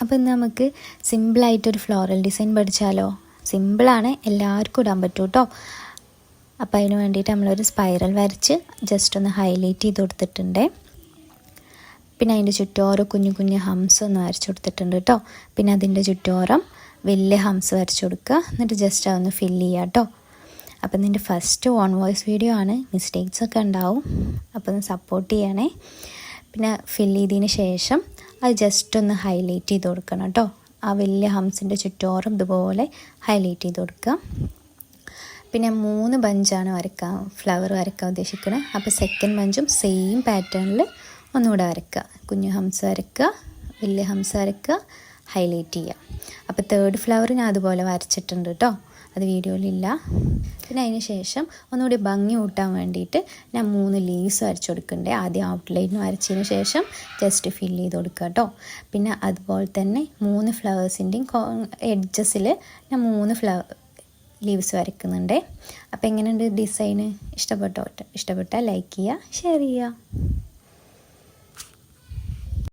അപ്പോൾ ഇന്ന് നമുക്ക് സിമ്പിളായിട്ടൊരു ഫ്ലോറൽ ഡിസൈൻ പഠിച്ചാലോ? സിമ്പിളാണ്, എല്ലാവർക്കും ഇടാൻ പറ്റും കേട്ടോ. അപ്പോൾ അതിന് വേണ്ടിയിട്ട് നമ്മളൊരു സ്പൈറൽ വരച്ച് ജസ്റ്റ് ഒന്ന് ഹൈലൈറ്റ് ചെയ്ത് കൊടുത്തിട്ടുണ്ട്. പിന്നെ അതിൻ്റെ ചുറ്റോരം കുഞ്ഞു കുഞ്ഞു ഹംസ് ഒന്ന് വരച്ച് കൊടുത്തിട്ടുണ്ട് കേട്ടോ. പിന്നെ അതിൻ്റെ ചുറ്റോരം വലിയ ഹംസ് വരച്ച് കൊടുക്കുക. എന്നിട്ട് ജസ്റ്റ് അതൊന്ന് ഫില്ല് ചെയ്യുക കേട്ടോ. അപ്പം ഇതിൻ്റെ ഫസ്റ്റ് ഓൺ വോയിസ് വീഡിയോ ആണ്, മിസ്റ്റേക്സ് ഒക്കെ ഉണ്ടാവും, അപ്പോൾ ഒന്ന് സപ്പോർട്ട് ചെയ്യണേ. പിന്നെ ഫില്ല് ചെയ്തതിന് ശേഷം അത് ജസ്റ്റ് ഒന്ന് ഹൈലൈറ്റ് ചെയ്ത് കൊടുക്കണം കേട്ടോ. ആ വലിയ ഹംസിൻ്റെ ചുറ്റോരം ഇതുപോലെ ഹൈലൈറ്റ് ചെയ്ത് കൊടുക്കുക. പിന്നെ 3 ബഞ്ചാണ് ഫ്ലവർ വരയ്ക്കാൻ ഉദ്ദേശിക്കുന്നത്. അപ്പോൾ സെക്കൻഡ് ബഞ്ചും സെയിം പാറ്റേണിൽ ഒന്നുകൂടെ വരയ്ക്കുക. കുഞ്ഞു ഹംസ് വരയ്ക്കുക, വലിയ ഹംസ് വരയ്ക്കുക, ഹൈലൈറ്റ് ചെയ്യുക. അപ്പോൾ തേർഡ് ഫ്ലവർ ഞാൻ അതുപോലെ വരച്ചിട്ടുണ്ട് കേട്ടോ, അത് വീഡിയോയിലില്ല. പിന്നെ അതിന് ശേഷം ഒന്നുകൂടി ഭംഗി കൂട്ടാൻ വേണ്ടിയിട്ട് ഞാൻ 3 ലീവ്സ് വരച്ച് കൊടുക്കുന്നുണ്ട്. ആദ്യം ഔട്ട്ലൈൻ വരച്ചതിന് ശേഷം ജസ്റ്റ് ഫില്ല് ചെയ്ത് കൊടുക്കുക കേട്ടോ. പിന്നെ അതുപോലെ തന്നെ 3 ഫ്ലവേഴ്സിൻ്റെയും എഡ്ജസിൽ ഞാൻ 3 ലീവ്സ് വരയ്ക്കുന്നുണ്ട്. അപ്പോൾ എങ്ങനെയുണ്ട് ഡിസൈന്? ഇഷ്ടപ്പെട്ടാൽ ലൈക്ക് ചെയ്യുക, ഷെയർ ചെയ്യുക.